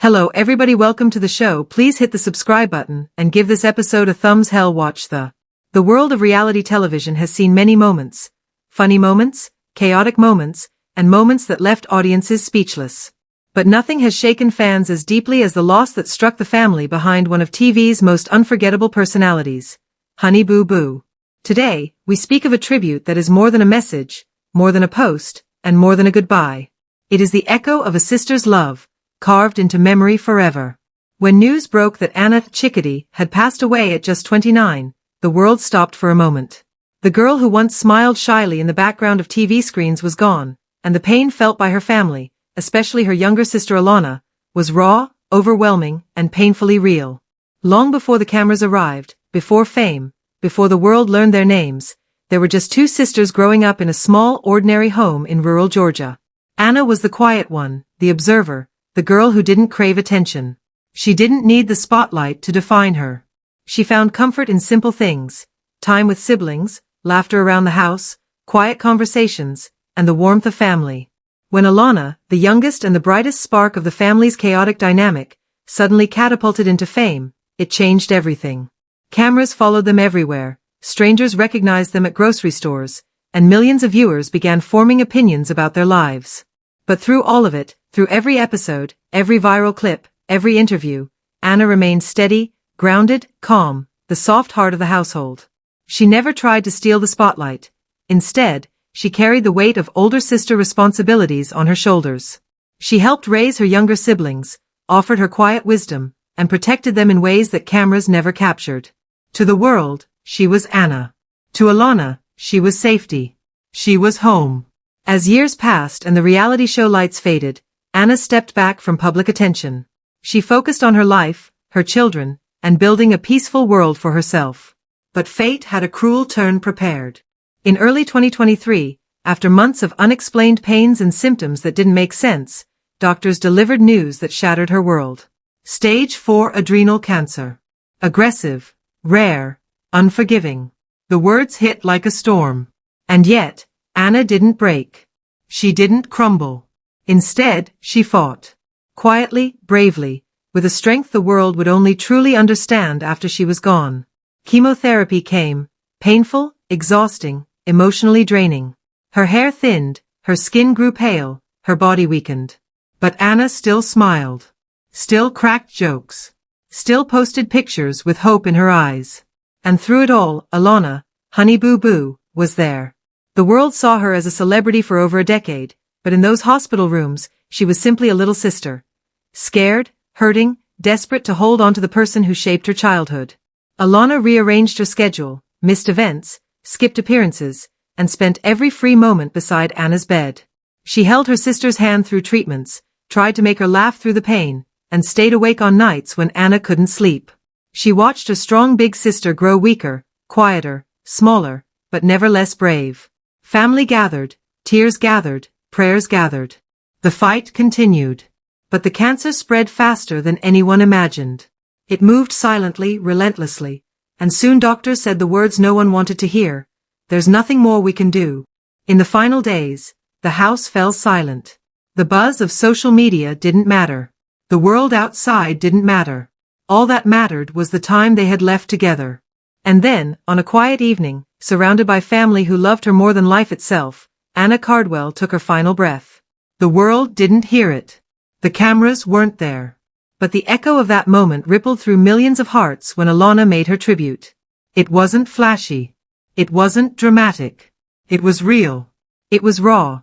Hello everybody, welcome to the show. Please hit the subscribe button and give this episode a thumbs hell. Watch the world of reality television has seen many moments. Funny moments, chaotic moments, and moments that left audiences speechless. But nothing has shaken fans as deeply as the loss that struck the family behind one of TV's most unforgettable personalities, Honey Boo Boo. Today, we speak of a tribute that is more than a message, more than a post, and more than a goodbye. It is the echo of a sister's love, carved into memory forever. When news broke that Anna Chickadee had passed away at just 29, the world stopped for a moment. The girl who once smiled shyly in the background of TV screens was gone, and the pain felt by her family, especially her younger sister Alana, was raw, overwhelming, and painfully real. Long before the cameras arrived, before fame, before the world learned their names, there were just two sisters growing up in a small, ordinary home in rural Georgia. Anna was the quiet one, the observer, the girl who didn't crave attention. She didn't need the spotlight to define her. She found comfort in simple things: time with siblings, laughter around the house, quiet conversations, and the warmth of family. When Alana, the youngest and the brightest spark of the family's chaotic dynamic, suddenly catapulted into fame, it changed everything. Cameras followed them everywhere, strangers recognized them at grocery stores, and millions of viewers began forming opinions about their lives. But through all of it, through every episode, every viral clip, every interview, Anna remained steady, grounded, calm, the soft heart of the household. She never tried to steal the spotlight. Instead, she carried the weight of older sister responsibilities on her shoulders. She helped raise her younger siblings, offered her quiet wisdom, and protected them in ways that cameras never captured. To the world, she was Anna. To Alana, she was safety. She was home. As years passed and the reality show lights faded, Anna stepped back from public attention. She focused on her life, her children, and building a peaceful world for herself. But fate had a cruel turn prepared. In early 2023, after months of unexplained pains and symptoms that didn't make sense, doctors delivered news that shattered her world. Stage 4 adrenal cancer. Aggressive, rare, unforgiving. The words hit like a storm. And yet, Anna didn't break. She didn't crumble. Instead, she fought. Quietly, bravely, with a strength the world would only truly understand after she was gone. Chemotherapy came, painful, exhausting, emotionally draining. Her hair thinned, her skin grew pale, her body weakened. But Anna still smiled. Still cracked jokes. Still posted pictures with hope in her eyes. And through it all, Alana, Honey Boo Boo, was there. The world saw her as a celebrity for over a decade, but in those hospital rooms, she was simply a little sister. Scared, hurting, desperate to hold on to the person who shaped her childhood. Alana rearranged her schedule, missed events, skipped appearances, and spent every free moment beside Anna's bed. She held her sister's hand through treatments, tried to make her laugh through the pain, and stayed awake on nights when Anna couldn't sleep. She watched her strong big sister grow weaker, quieter, smaller, but never less brave. Family gathered, tears gathered, prayers gathered. The fight continued. But the cancer spread faster than anyone imagined. It moved silently, relentlessly, and soon doctors said the words no one wanted to hear: "There's nothing more we can do." In the final days, the house fell silent. The buzz of social media didn't matter. The world outside didn't matter. All that mattered was the time they had left together. And then, on a quiet evening, surrounded by family who loved her more than life itself, Anna Cardwell took her final breath. The world didn't hear it. The cameras weren't there. But the echo of that moment rippled through millions of hearts when Alana made her tribute. It wasn't flashy. It wasn't dramatic. It was real. It was raw.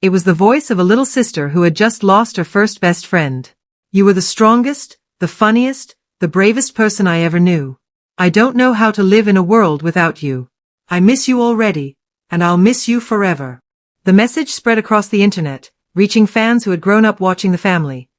It was the voice of a little sister who had just lost her first best friend. "You were the strongest, the funniest, the bravest person I ever knew. I don't know how to live in a world without you. I miss you already, and I'll miss you forever." The message spread across the internet, reaching fans who had grown up watching the family.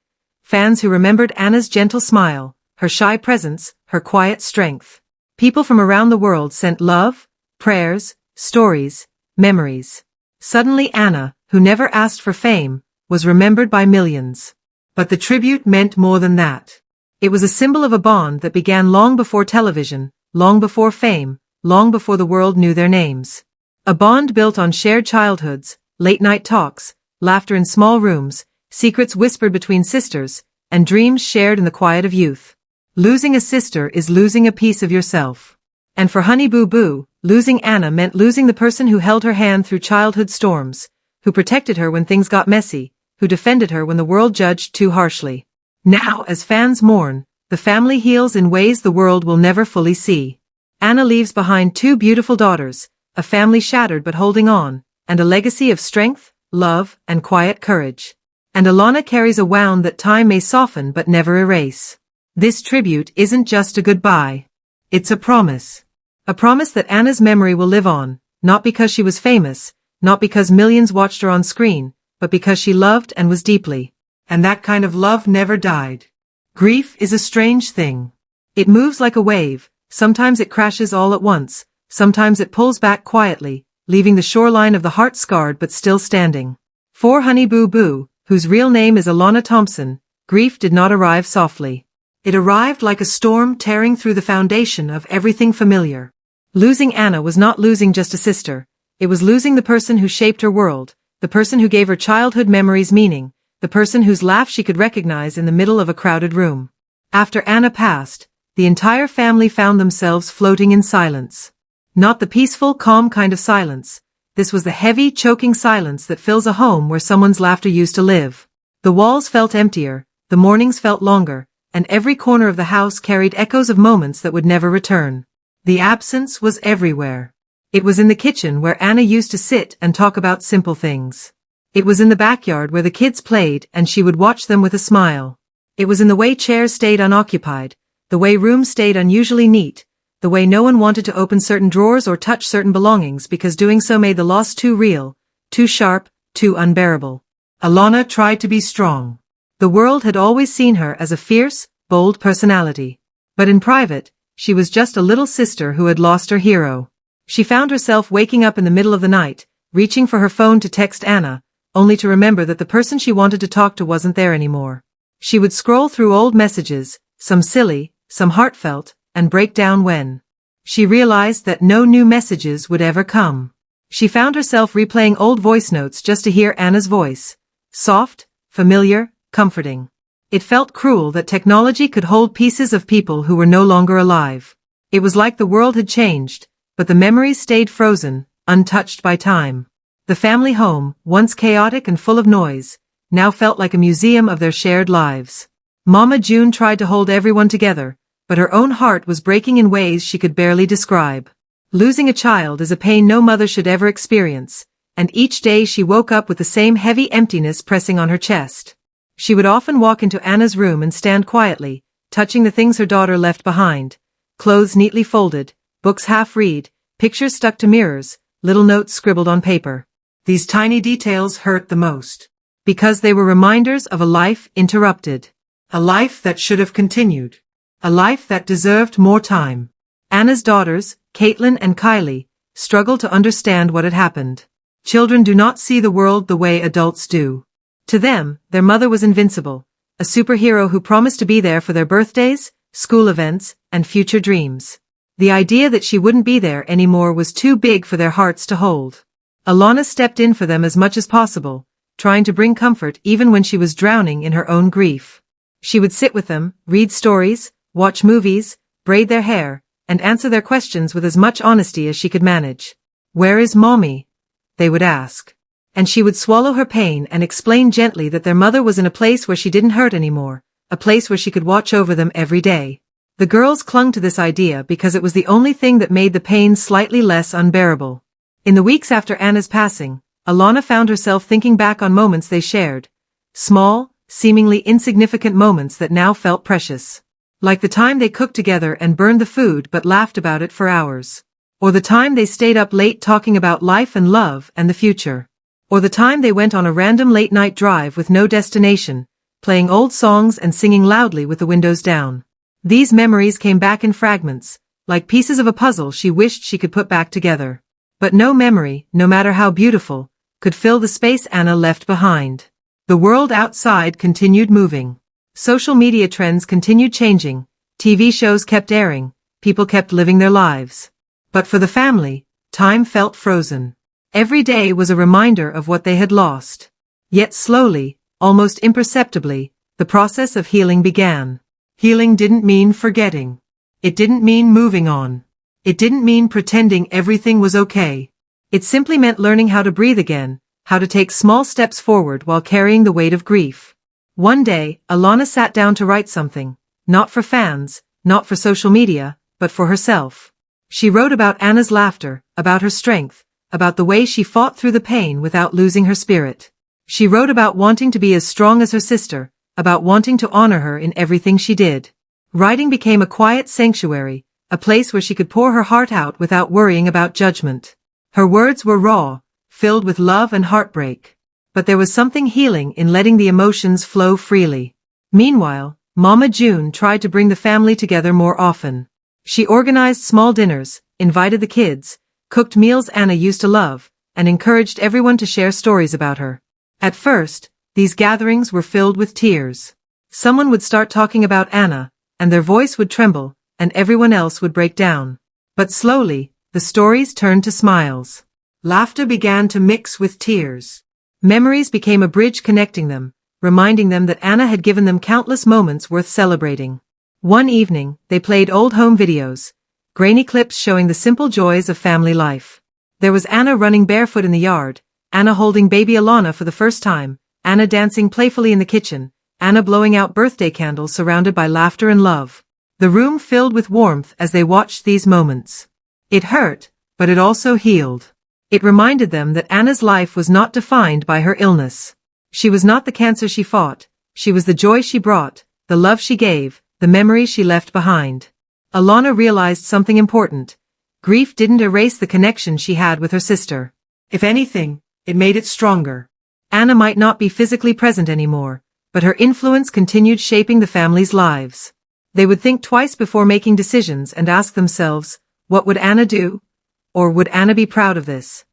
Fans who remembered Anna's gentle smile, her shy presence, her quiet strength. People from around the world sent love, prayers, stories, memories. Suddenly Anna, who never asked for fame, was remembered by millions. But the tribute meant more than that. It was a symbol of a bond that began long before television, long before fame, long before the world knew their names. A bond built on shared childhoods, late-night talks, laughter in small rooms, secrets whispered between sisters, and dreams shared in the quiet of youth. Losing a sister is losing a piece of yourself. And for Honey Boo Boo, losing Anna meant losing the person who held her hand through childhood storms, who protected her when things got messy, who defended her when the world judged too harshly. Now, as fans mourn, the family heals in ways the world will never fully see. Anna leaves behind 2 beautiful daughters, a family shattered but holding on, and a legacy of strength, love, and quiet courage. And Alana carries a wound that time may soften but never erase. This tribute isn't just a goodbye. It's a promise. A promise that Anna's memory will live on, not because she was famous, not because millions watched her on screen, but because she loved and was deeply. And that kind of love never died. Grief is a strange thing. It moves like a wave, sometimes it crashes all at once, sometimes it pulls back quietly, leaving the shoreline of the heart scarred but still standing. For Honey Boo Boo, whose real name is Alana Thompson, grief did not arrive softly. It arrived like a storm tearing through the foundation of everything familiar. Losing Anna was not losing just a sister, it was losing the person who shaped her world, the person who gave her childhood memories meaning, the person whose laugh she could recognize in the middle of a crowded room. After Anna passed, the entire family found themselves floating in silence. Not the peaceful, calm kind of silence. This was the heavy, choking silence that fills a home where someone's laughter used to live. The walls felt emptier, the mornings felt longer, and every corner of the house carried echoes of moments that would never return. The absence was everywhere. It was in the kitchen where Anna used to sit and talk about simple things. It was in the backyard where the kids played and she would watch them with a smile. It was in the way chairs stayed unoccupied, the way rooms stayed unusually neat, the way no one wanted to open certain drawers or touch certain belongings because doing so made the loss too real, too sharp, too unbearable. Alana tried to be strong. The world had always seen her as a fierce, bold personality. But in private, she was just a little sister who had lost her hero. She found herself waking up in the middle of the night, reaching for her phone to text Anna, only to remember that the person she wanted to talk to wasn't there anymore. She would scroll through old messages, some silly, some heartfelt, and break down when she realized that no new messages would ever come. She found herself replaying old voice notes just to hear Anna's voice. Soft, familiar, comforting. It felt cruel that technology could hold pieces of people who were no longer alive. It was like the world had changed, but the memories stayed frozen, untouched by time. The family home, once chaotic and full of noise, now felt like a museum of their shared lives. Mama June tried to hold everyone together, but her own heart was breaking in ways she could barely describe. Losing a child is a pain no mother should ever experience, and each day she woke up with the same heavy emptiness pressing on her chest. She would often walk into Anna's room and stand quietly, touching the things her daughter left behind. Clothes neatly folded, books half-read, pictures stuck to mirrors, little notes scribbled on paper. These tiny details hurt the most, because they were reminders of a life interrupted. A life that should have continued. A life that deserved more time. Anna's daughters, Caitlin and Kylie, struggled to understand what had happened. Children do not see the world the way adults do. To them, their mother was invincible, a superhero who promised to be there for their birthdays, school events, and future dreams. The idea that she wouldn't be there anymore was too big for their hearts to hold. Alana stepped in for them as much as possible, trying to bring comfort even when she was drowning in her own grief. She would sit with them, read stories, watch movies, braid their hair, and answer their questions with as much honesty as she could manage. "Where is Mommy?" they would ask. And she would swallow her pain and explain gently that their mother was in a place where she didn't hurt anymore, a place where she could watch over them every day. The girls clung to this idea because it was the only thing that made the pain slightly less unbearable. In the weeks after Anna's passing, Alana found herself thinking back on moments they shared. Small, seemingly insignificant moments that now felt precious. Like the time they cooked together and burned the food but laughed about it for hours. Or the time they stayed up late talking about life and love and the future. Or the time they went on a random late-night drive with no destination, playing old songs and singing loudly with the windows down. These memories came back in fragments, like pieces of a puzzle she wished she could put back together. But no memory, no matter how beautiful, could fill the space Anna left behind. The world outside continued moving. Social media trends continued changing, TV shows kept airing, people kept living their lives. But for the family, time felt frozen. Every day was a reminder of what they had lost. Yet slowly, almost imperceptibly, the process of healing began. Healing didn't mean forgetting. It didn't mean moving on. It didn't mean pretending everything was okay. It simply meant learning how to breathe again, how to take small steps forward while carrying the weight of grief. One day, Alana sat down to write something, not for fans, not for social media, but for herself. She wrote about Anna's laughter, about her strength, about the way she fought through the pain without losing her spirit. She wrote about wanting to be as strong as her sister, about wanting to honor her in everything she did. Writing became a quiet sanctuary, a place where she could pour her heart out without worrying about judgment. Her words were raw, filled with love and heartbreak. But there was something healing in letting the emotions flow freely. Meanwhile, Mama June tried to bring the family together more often. She organized small dinners, invited the kids, cooked meals Anna used to love, and encouraged everyone to share stories about her. At first, these gatherings were filled with tears. Someone would start talking about Anna, and their voice would tremble, and everyone else would break down. But slowly, the stories turned to smiles. Laughter began to mix with tears. Memories became a bridge connecting them, reminding them that Anna had given them countless moments worth celebrating. One evening, they played old home videos, grainy clips showing the simple joys of family life. There was Anna running barefoot in the yard, Anna holding baby Alana for the first time, Anna dancing playfully in the kitchen, Anna blowing out birthday candles surrounded by laughter and love. The room filled with warmth as they watched these moments. It hurt, but it also healed. It reminded them that Anna's life was not defined by her illness. She was not the cancer she fought, she was the joy she brought, the love she gave, the memories she left behind. Alana realized something important. Grief didn't erase the connection she had with her sister. If anything, it made it stronger. Anna might not be physically present anymore, but her influence continued shaping the family's lives. They would think twice before making decisions and ask themselves, what would Anna do? Or would Anna be proud of this?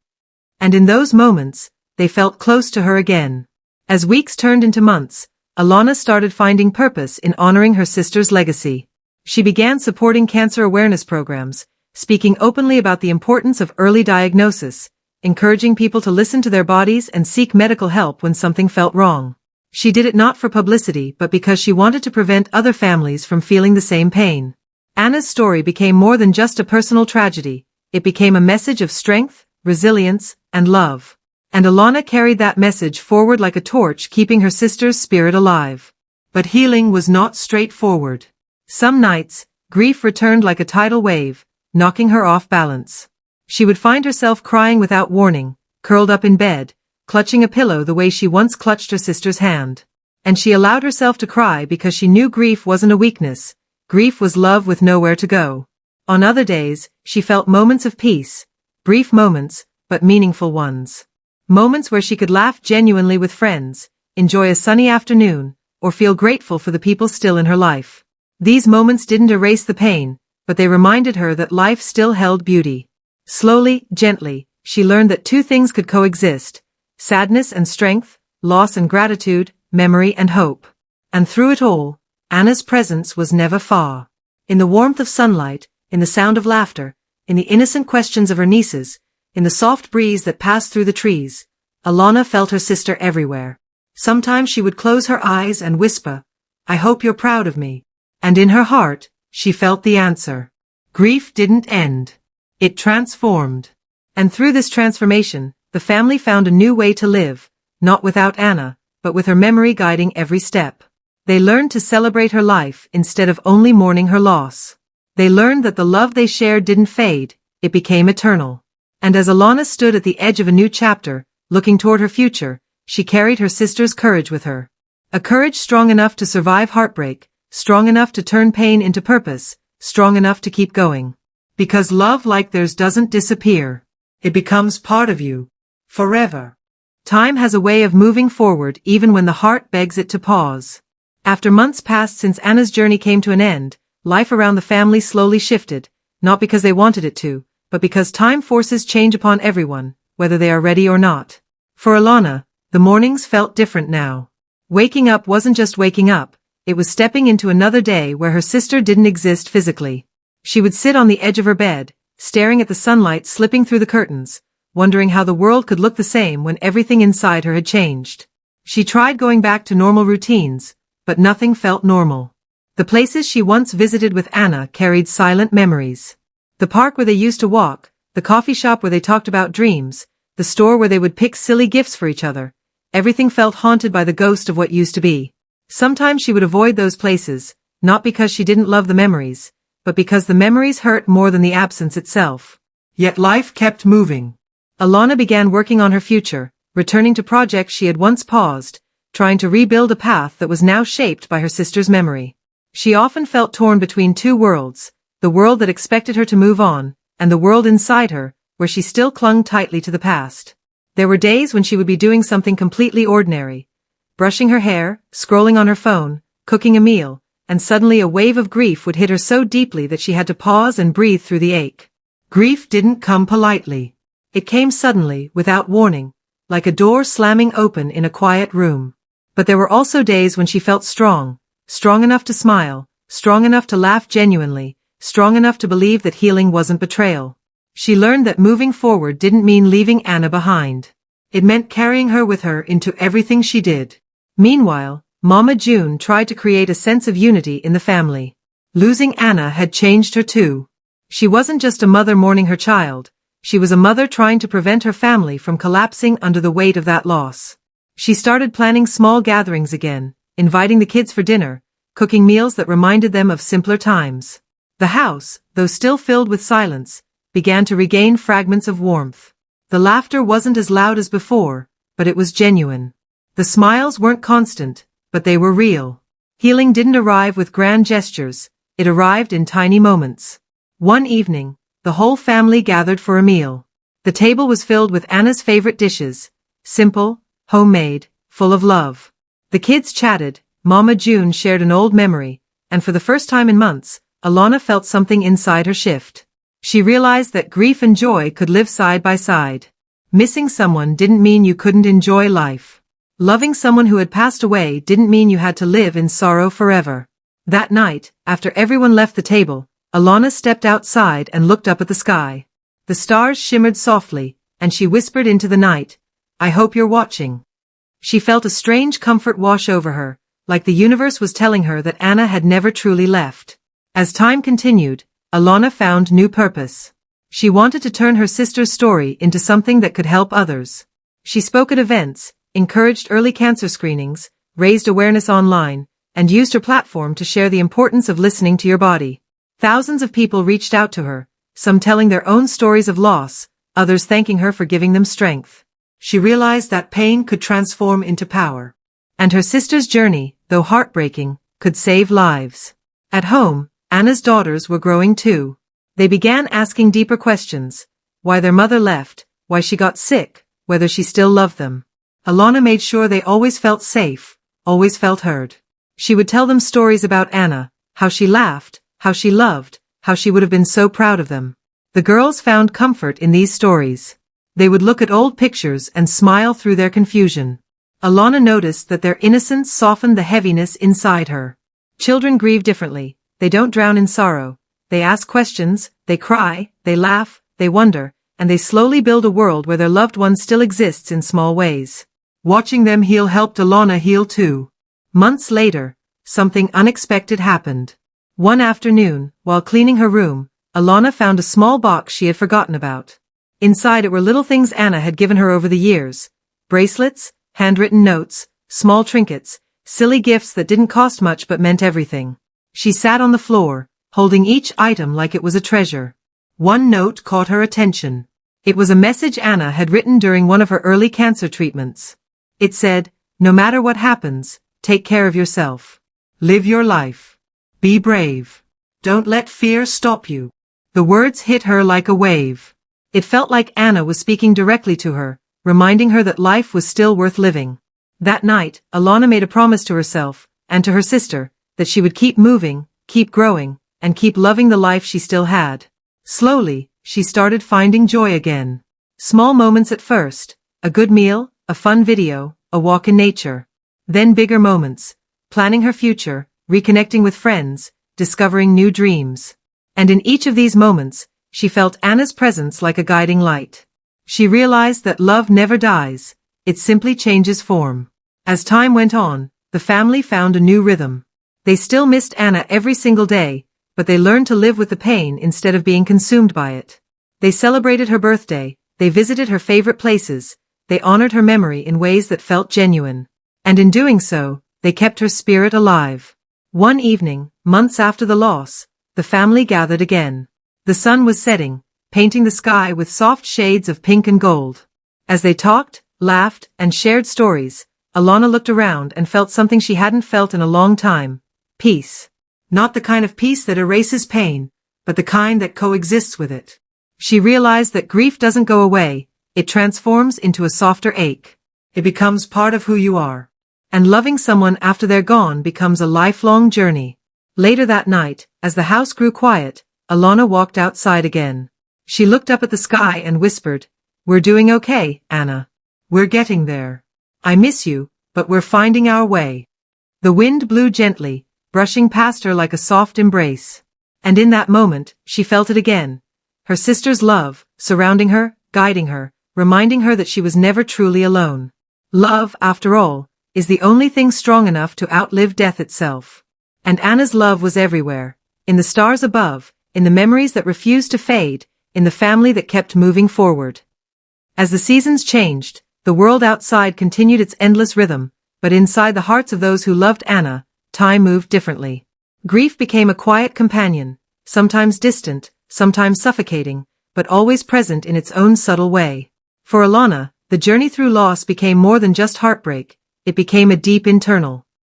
And in those moments, they felt close to her again. As weeks turned into months, Alana started finding purpose in honoring her sister's legacy. She began supporting cancer awareness programs, speaking openly about the importance of early diagnosis, encouraging people to listen to their bodies and seek medical help when something felt wrong. She did it not for publicity but because she wanted to prevent other families from feeling the same pain. Anna's story became more than just a personal tragedy, it became a message of strength, resilience, and love. And Alana carried that message forward like a torch, keeping her sister's spirit alive. But healing was not straightforward. Some nights, grief returned like a tidal wave, knocking her off balance. She would find herself crying without warning, curled up in bed, clutching a pillow the way she once clutched her sister's hand. And she allowed herself to cry because she knew grief wasn't a weakness, grief was love with nowhere to go. On other days, she felt moments of peace, brief moments, but meaningful ones. Moments where she could laugh genuinely with friends, enjoy a sunny afternoon, or feel grateful for the people still in her life. These moments didn't erase the pain, but they reminded her that life still held beauty. Slowly, gently, she learned that two things could coexist: sadness and strength, loss and gratitude, memory and hope. And through it all, Anna's presence was never far. In the warmth of sunlight, in the sound of laughter, in the innocent questions of her nieces, in the soft breeze that passed through the trees, Alana felt her sister everywhere. Sometimes she would close her eyes and whisper, "I hope you're proud of me." And in her heart, she felt the answer. Grief didn't end. It transformed. And through this transformation, the family found a new way to live, not without Anna, but with her memory guiding every step. They learned to celebrate her life instead of only mourning her loss. They learned that the love they shared didn't fade, it became eternal. And as Alana stood at the edge of a new chapter, looking toward her future, she carried her sister's courage with her. A courage strong enough to survive heartbreak, strong enough to turn pain into purpose, strong enough to keep going. Because love like theirs doesn't disappear. It becomes part of you. Forever. Time has a way of moving forward even when the heart begs it to pause. After months passed since Anna's journey came to an end, life around the family slowly shifted, not because they wanted it to, but because time forces change upon everyone, whether they are ready or not. For Alana, the mornings felt different now. Waking up wasn't just waking up, it was stepping into another day where her sister didn't exist physically. She would sit on the edge of her bed, staring at the sunlight slipping through the curtains, wondering how the world could look the same when everything inside her had changed. She tried going back to normal routines, but nothing felt normal. The places she once visited with Anna carried silent memories. The park where they used to walk, the coffee shop where they talked about dreams, the store where they would pick silly gifts for each other. Everything felt haunted by the ghost of what used to be. Sometimes she would avoid those places, not because she didn't love the memories, but because the memories hurt more than the absence itself. Yet life kept moving. Alana began working on her future, returning to projects she had once paused, trying to rebuild a path that was now shaped by her sister's memory. She often felt torn between two worlds, the world that expected her to move on, and the world inside her, where she still clung tightly to the past. There were days when she would be doing something completely ordinary, brushing her hair, scrolling on her phone, cooking a meal, and suddenly a wave of grief would hit her so deeply that she had to pause and breathe through the ache. Grief didn't come politely. It came suddenly, without warning, like a door slamming open in a quiet room. But there were also days when she felt strong enough to smile, strong enough to laugh genuinely, strong enough to believe that healing wasn't betrayal. She learned that moving forward didn't mean leaving Anna behind. It meant carrying her with her into everything she did. Meanwhile, Mama June tried to create a sense of unity in the family. Losing Anna had changed her too. She wasn't just a mother mourning her child, she was a mother trying to prevent her family from collapsing under the weight of that loss. She started planning small gatherings again, inviting the kids for dinner, cooking meals that reminded them of simpler times. The house, though still filled with silence, began to regain fragments of warmth. The laughter wasn't as loud as before, but it was genuine. The smiles weren't constant, but they were real. Healing didn't arrive with grand gestures, it arrived in tiny moments. One evening, the whole family gathered for a meal. The table was filled with Anna's favorite dishes, simple, homemade, full of love. The kids chatted, Mama June shared an old memory, and for the first time in months, Alana felt something inside her shift. She realized that grief and joy could live side by side. Missing someone didn't mean you couldn't enjoy life. Loving someone who had passed away didn't mean you had to live in sorrow forever. That night, after everyone left the table, Alana stepped outside and looked up at the sky. The stars shimmered softly, and she whispered into the night, "I hope you're watching." She felt a strange comfort wash over her, like the universe was telling her that Anna had never truly left. As time continued, Alana found new purpose. She wanted to turn her sister's story into something that could help others. She spoke at events, encouraged early cancer screenings, raised awareness online, and used her platform to share the importance of listening to your body. Thousands of people reached out to her, some telling their own stories of loss, others thanking her for giving them strength. She realized that pain could transform into power. And her sister's journey, though heartbreaking, could save lives. At home, Anna's daughters were growing too. They began asking deeper questions: why their mother left, why she got sick, whether she still loved them. Alana made sure they always felt safe, always felt heard. She would tell them stories about Anna, how she laughed, how she loved, how she would have been so proud of them. The girls found comfort in these stories. They would look at old pictures and smile through their confusion. Alana noticed that their innocence softened the heaviness inside her. Children grieve differently. They don't drown in sorrow. They ask questions, they cry, they laugh, they wonder, and they slowly build a world where their loved one still exists in small ways. Watching them heal helped Alana heal too. Months later, something unexpected happened. One afternoon, while cleaning her room, Alana found a small box she had forgotten about. Inside it were little things Anna had given her over the years. Bracelets, handwritten notes, small trinkets, silly gifts that didn't cost much but meant everything. She sat on the floor, holding each item like it was a treasure. One note caught her attention. It was a message Anna had written during one of her early cancer treatments. It said, "No matter what happens, take care of yourself. Live your life. Be brave. Don't let fear stop you." The words hit her like a wave. It felt like Anna was speaking directly to her, reminding her that life was still worth living. That night, Alana made a promise to herself, and to her sister, that she would keep moving, keep growing, and keep loving the life she still had. Slowly, she started finding joy again. Small moments at first, a good meal, a fun video, a walk in nature. Then bigger moments, planning her future, reconnecting with friends, discovering new dreams. And in each of these moments, she felt Anna's presence like a guiding light. She realized that love never dies, it simply changes form. As time went on, the family found a new rhythm. They still missed Anna every single day, but they learned to live with the pain instead of being consumed by it. They celebrated her birthday, they visited her favorite places, they honored her memory in ways that felt genuine. And in doing so, they kept her spirit alive. One evening, months after the loss, the family gathered again. The sun was setting, painting the sky with soft shades of pink and gold. As they talked, laughed, and shared stories, Alana looked around and felt something she hadn't felt in a long time. Peace. Not the kind of peace that erases pain, but the kind that coexists with it. She realized that grief doesn't go away, it transforms into a softer ache. It becomes part of who you are. And loving someone after they're gone becomes a lifelong journey. Later that night, as the house grew quiet, Alana walked outside again. She looked up at the sky and whispered, "We're doing okay, Anna. We're getting there. I miss you, but we're finding our way." The wind blew gently, brushing past her like a soft embrace. And in that moment, she felt it again. Her sister's love, surrounding her, guiding her, reminding her that she was never truly alone. Love, after all, is the only thing strong enough to outlive death itself. And Anna's love was everywhere, in the stars above, in the memories that refused to fade, in the family that kept moving forward. As the seasons changed, the world outside continued its endless rhythm, but inside the hearts of those who loved Anna, time moved differently. Grief became a quiet companion, sometimes distant, sometimes suffocating, but always present in its own subtle way. For Alana, the journey through loss became more than just heartbreak, it became a deep internal